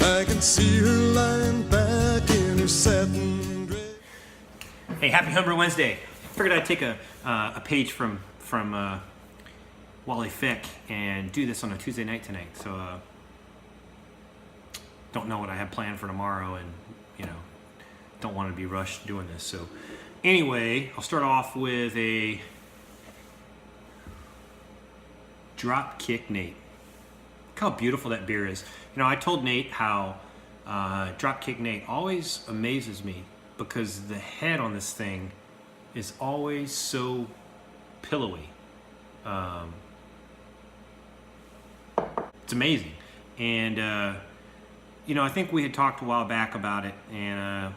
I can see her lying back in her satin dress. Hey, happy Homebrew Wednesday. Figured I'd take a page from Wally Fick and do this on a Tuesday night tonight. So don't know what I have planned for tomorrow, and don't want to be rushed doing this. So anyway, I'll start off with a Dropkick Nate. Look how beautiful that beer is. I told Nate how Dropkick Nate always amazes me because the head on this thing is always so pillowy. It's amazing. And, I think we had talked a while back about it, and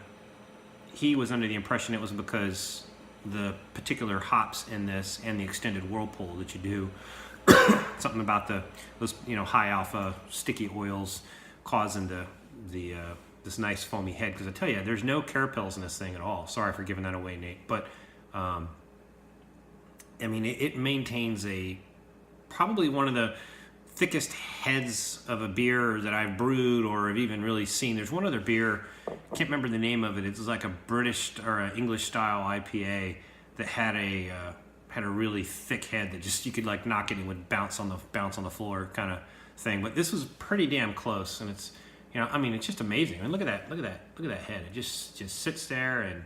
he was under the impression it was because the particular hops in this and the extended whirlpool that you do, something about those high alpha sticky oils causing this nice foamy head. Because I tell you, there's no carapils in this thing at all. Sorry for giving that away, Nate. But it maintains probably one of the thickest heads of a beer that I've brewed or have even really seen. There's one other beer, can't remember the name of it. It was like a British or an English style IPA that had a really thick head that just you could like knock it and it would bounce on the floor kind of thing. But this was pretty damn close, and it's it's just amazing. I mean, look at that head. It just sits there, and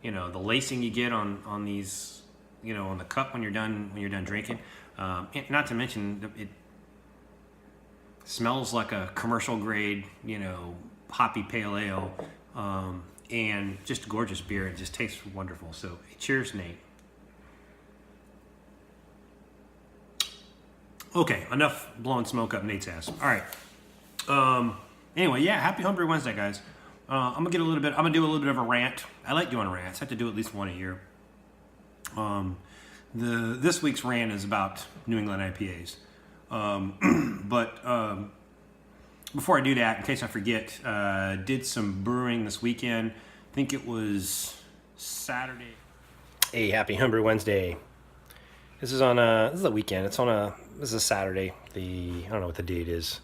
the lacing you get on these on the cup when you're done drinking. Not to mention it smells like a commercial grade hoppy pale ale, and just a gorgeous beer. It just tastes wonderful. So cheers, Nate. Okay, enough blowing smoke up Nate's ass. All right. Anyway, yeah, happy Homebrew Wednesday, guys. I'm gonna do a little bit of a rant. I like doing rants. I have to do at least one a year. This week's rant is about New England IPAs. But before I do that, in case I forget, did some brewing this weekend. I think it was Saturday. Hey, happy Homebrew Wednesday. This is a weekend. This is a Saturday. I don't know what the date is.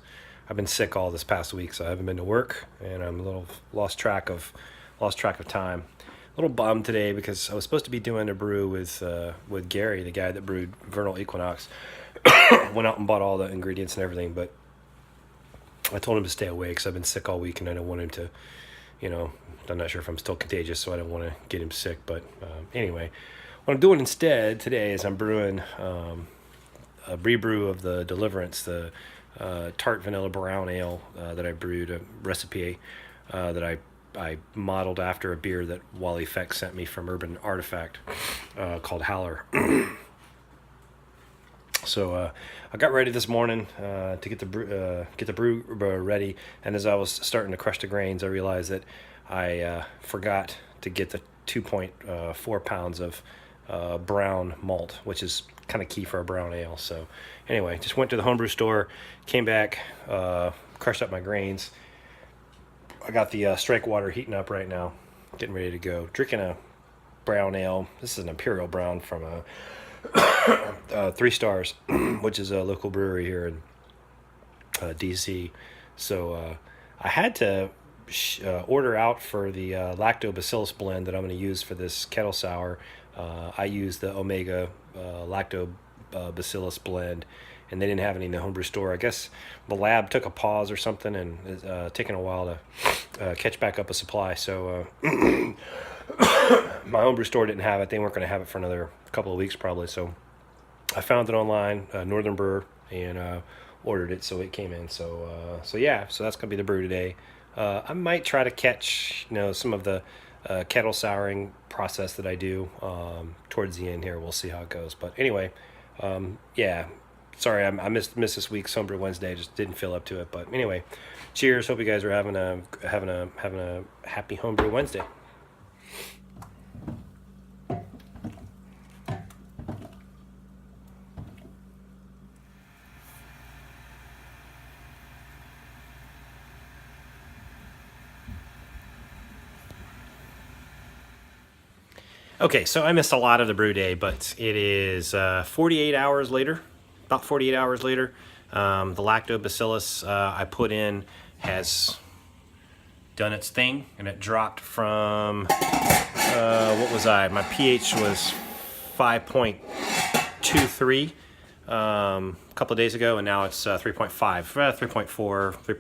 I've been sick all this past week, so I haven't been to work, and I'm a little lost track of time. A little bummed today because I was supposed to be doing a brew with Gary, the guy that brewed Vernal Equinox. Went out and bought all the ingredients and everything, but I told him to stay away because I've been sick all week, and I don't want him to, I'm not sure if I'm still contagious, so I don't want to get him sick. But anyway, what I'm doing instead today is I'm brewing a rebrew of the Deliverance, the tart vanilla brown ale that I brewed, a recipe that I modeled after a beer that Wally Fick sent me from Urban Artifact called Howler. So I got ready this morning to get the brew ready, and as I was starting to crush the grains, I realized that I forgot to get the 2.4 pounds of brown malt, which is kind of key for a brown ale. So anyway, just went to the homebrew store, came back, crushed up my grains. I got the strike water heating up right now, getting ready to go. Drinking a brown ale. This is an Imperial Brown from 3 Stars, which is a local brewery here in DC. So I had to order out for the lactobacillus blend that I'm going to use for this kettle sour. I used the Omega lactobacillus blend, and they didn't have any in the homebrew store. I guess the lab took a pause or something, and it's taken a while to catch back up a supply. So my homebrew store didn't have it. They weren't going to have it for another couple of weeks probably. So I found it online, Northern Brewer, and ordered it, so it came in. So yeah, so that's going to be the brew today. I might try to catch some of the kettle souring process that I do towards the end here. We'll see how it goes. But anyway, yeah, sorry I missed this week's Homebrew Wednesday. Just didn't feel up to it. But anyway, cheers. Hope you guys are having a happy Homebrew Wednesday. Okay, so I missed a lot of the brew day, but it is 48 hours later, about 48 hours later. The lactobacillus I put in has done its thing, and it dropped from, what was I? My pH was 5.23 a couple of days ago, and now it's 3.5, 3.4,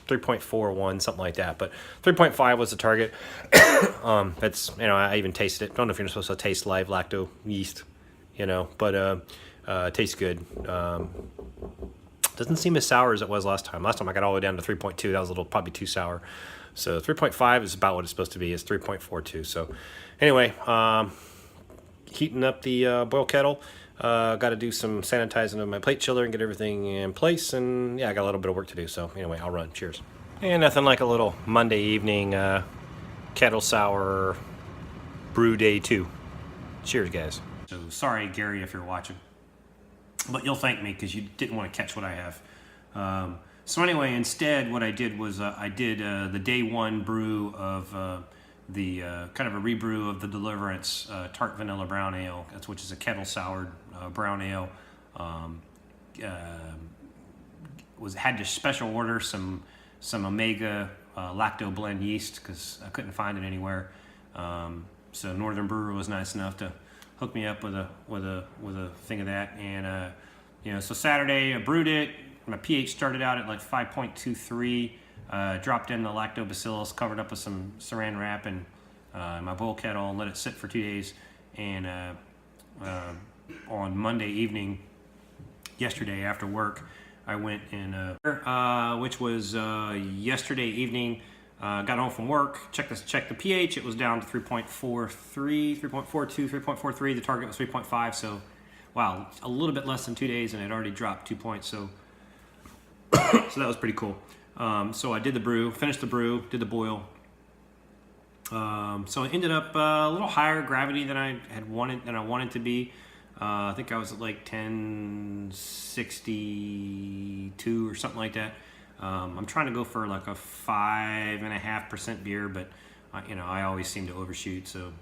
3.41, something like that. But 3.5 was the target. That's, I even tasted it. Don't know if you're supposed to taste live lacto yeast, but it tastes good. Doesn't seem as sour as it was last time. Last time I got all the way down to 3.2. That was probably too sour. So 3.5 is about what it's supposed to be. It's 3.42. So anyway, heating up the boil kettle. Got to do some sanitizing of my plate chiller and get everything in place. And yeah, I got a little bit of work to do. So anyway, I'll run. Cheers. And nothing like a little Monday evening kettle sour brew day 2. Cheers, guys. So sorry, Gary, if you're watching. But you'll thank me because you didn't want to catch what I have. So anyway, instead, what I did was I did the day 1 brew of the kind of a rebrew of the Deliverance Tart Vanilla Brown Ale, which is a kettle soured brown ale. Had to special order some Omega lacto blend yeast because I couldn't find it anywhere. So Northern Brewer was nice enough to hook me up with a thing of that, and so Saturday I brewed it. My pH started out at like 5.23. Dropped in the lactobacillus, covered up with some saran wrap and my boil kettle, and let it sit for 2 days. And on Monday evening, yesterday after work, I went and which was yesterday evening. Got home from work, checked the pH. It was down to 3.43, 3.42, 3.43. The target was 3.5. So, wow, a little bit less than 2 days, and it already dropped 2 points. So, so that was pretty cool. So I did the brew, finished the brew, did the boil. So it ended up a little higher gravity than I wanted to be. I think I was at like 1062 or something like that. I'm trying to go for like a 5.5% beer, but I always seem to overshoot. So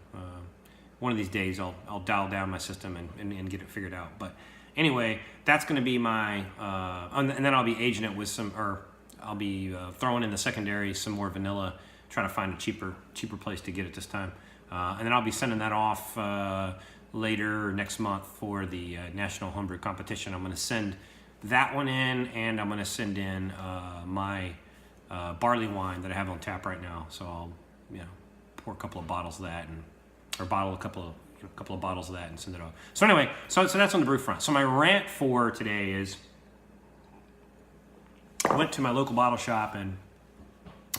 one of these days I'll dial down my system and get it figured out. But anyway, that's going to be my, and then I'll be aging it with I'll be throwing in the secondary some more vanilla, trying to find a cheaper place to get it this time. And then I'll be sending that off later next month for the National Homebrew Competition. I'm going to send that one in, and I'm going to send in my barley wine that I have on tap right now. So I'll pour a couple of bottles of that, or bottle a couple of bottles of that and send it off. So anyway, so that's on the brew front. So my rant for today is, I went to my local bottle shop and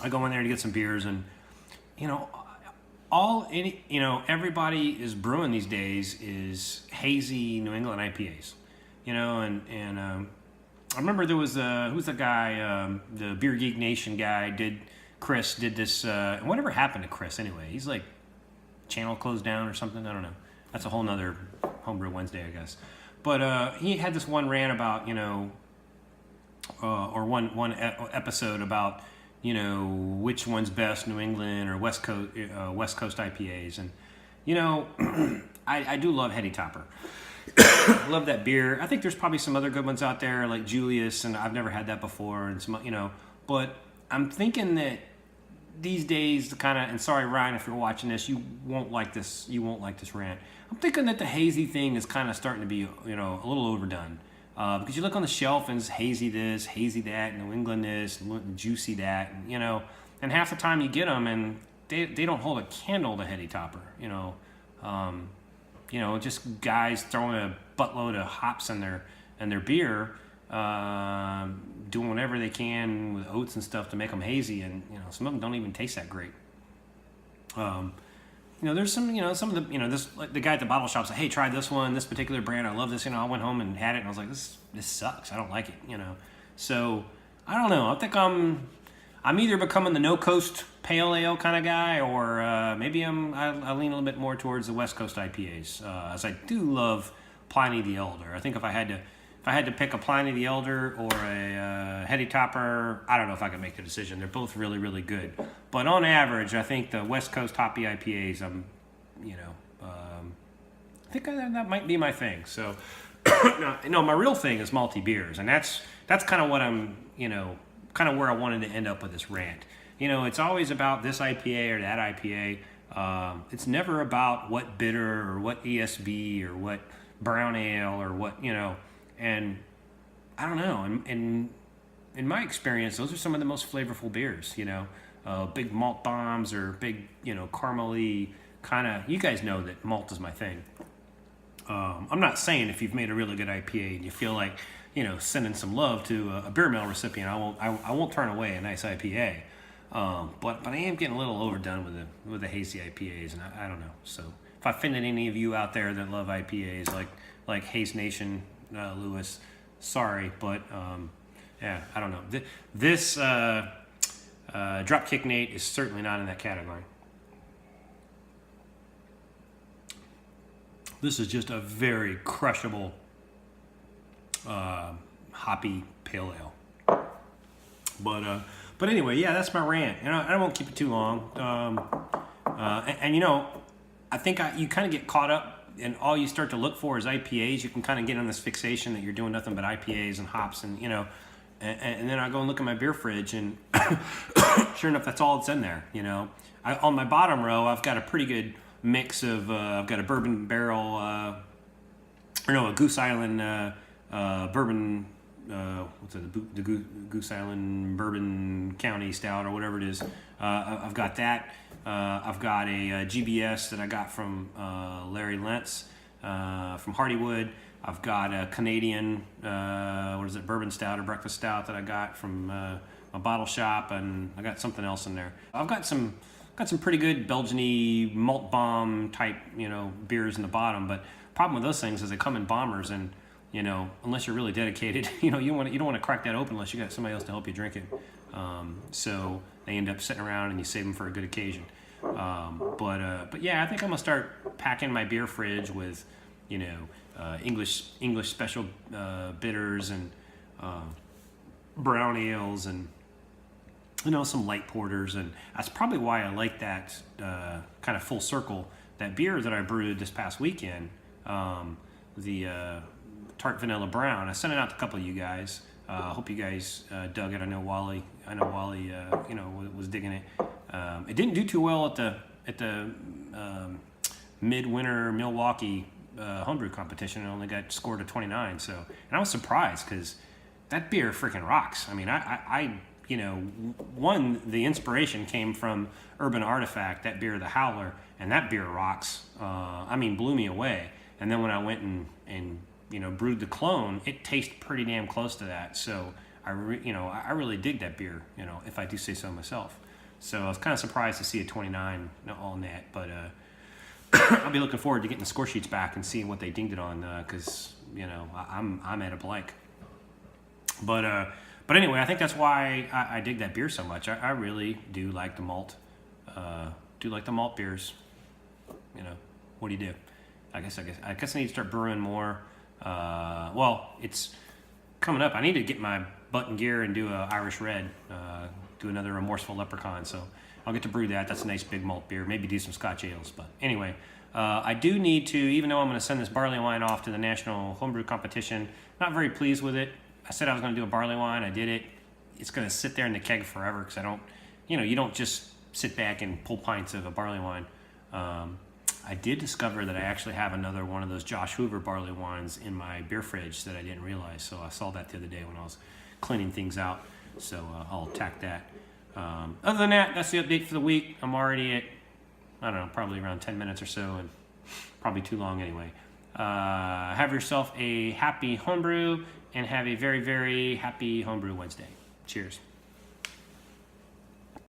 I go in there to get some beers, and everybody is brewing these days is hazy New England IPAs. And I remember there was who's the guy, the Beer Geek Nation guy, Chris did this, whatever happened to Chris anyway? He's like, channel closed down or something, I don't know. That's a whole nother Homebrew Wednesday, I guess. But he had this one rant about, or one episode about, which one's best, New England or West Coast IPAs. And, I do love Heady Topper. Love that beer. I think there's probably some other good ones out there like Julius, and I've never had that before, and some, but I'm thinking that these days, and sorry Ryan, if you're watching this, you won't like this rant. I'm thinking that the hazy thing is kind of starting to be, a little overdone. Because you look on the shelf and it's hazy this, hazy that, New England this, juicy that, and half the time you get them and they don't hold a candle to Heady Topper, just guys throwing a buttload of hops in their beer, doing whatever they can with oats and stuff to make them hazy, and some of them don't even taste that great. There's some of the this, like the guy at the bottle shop said, hey, try this one, this particular brand, I love this. I went home and had it, and I was like, this sucks, I don't like it. So I don't know. I think I'm either becoming the no coast pale ale kind of guy, or maybe I lean a little bit more towards the West Coast IPAs, as I do love Pliny the Elder. I think if I had to pick a Pliny the Elder or a Heady Topper, I don't know if I could make the decision. They're both really, really good. But on average, I think the West Coast hoppy IPAs, I think that might be my thing. So, no, my real thing is malty beers, and that's kind of what I'm, kind of where I wanted to end up with this rant. it's always about this IPA or that IPA. It's never about what bitter or what ESB or what brown ale or what, and I don't know. And in my experience, those are some of the most flavorful beers, big malt bombs or big, caramely kind of, you guys know that malt is my thing. I'm not saying if you've made a really good IPA and you feel like, sending some love to a beer mail recipient, I won't turn away a nice IPA. But I am getting a little overdone with the hazy IPAs, and I don't know. So if I offended any of you out there that love IPAs, like Haze Nation, Lewis, sorry, but yeah, I don't know. This Dropkick Nate is certainly not in that category. This is just a very crushable hoppy pale ale. But anyway, yeah, that's my rant. I won't keep it too long. I think you kind of get caught up, and all you start to look for is IPAs. You can kind of get on this fixation that you're doing nothing but IPAs and hops, and and then I go and look at my beer fridge, and sure enough, that's all that's in there. On my bottom row, I've got a pretty good mix of. I've got a bourbon barrel, a Goose Island bourbon. What's it? The Goose Island Bourbon County Stout or whatever it is. I've got that. I've got a GBS that I got from Larry Lentz from Hardywood. I've got a Canadian bourbon stout or breakfast stout that I got from a bottle shop, and I got something else in there. I've got some pretty good Belgian-y malt bomb type beers in the bottom, but problem with those things is they come in bombers, and unless you're really dedicated, you don't want to crack that open unless you got somebody else to help you drink it. So they end up sitting around and you save them for a good occasion. But yeah, I think I'm gonna start packing my beer fridge with, English special bitters and brown ales and some light porters, and that's probably why I like that kind of full circle. That beer that I brewed this past weekend, the Tart Vanilla Brown. I sent it out to a couple of you guys. I hope you guys dug it. I know Wally was digging it. It didn't do too well at the midwinter Milwaukee homebrew competition. It only got scored a 29. So, and I was surprised because that beer freaking rocks. I mean, the inspiration came from Urban Artifact, that beer, the Howler, and that beer rocks. Blew me away. And then when I went and brewed the clone, it tastes pretty damn close to that. So I really dig that beer, if I do say so myself. So I was kind of surprised to see a 29 on that, but I'll be looking forward to getting the score sheets back and seeing what they dinged it on, because I'm at a blank. But anyway, I think that's why I dig that beer so much. I really do like the malt. Do like the malt beers. What do you do? I guess I need to start brewing more. It's coming up. I need to get my butt in gear and do a Irish Red, do another Remorseful Leprechaun. So I'll get to brew that. That's a nice big malt beer. Maybe do some Scotch ales. But anyway, I do need to, even though I'm going to send this barley wine off to the National Homebrew Competition, not very pleased with it. I said I was going to do a barley wine. I did it. It's going to sit there in the keg forever because I don't, you don't just sit back and pull pints of a barley wine. I did discover that I actually have another one of those Josh Hoover barley wines in my beer fridge that I didn't realize. So I saw that the other day when I was cleaning things out. So I'll attack that. Other than that, that's the update for the week. I'm already at, I don't know, probably around 10 minutes or so, and probably too long anyway. Have yourself a happy homebrew, and have a very, very happy Homebrew Wednesday. Cheers.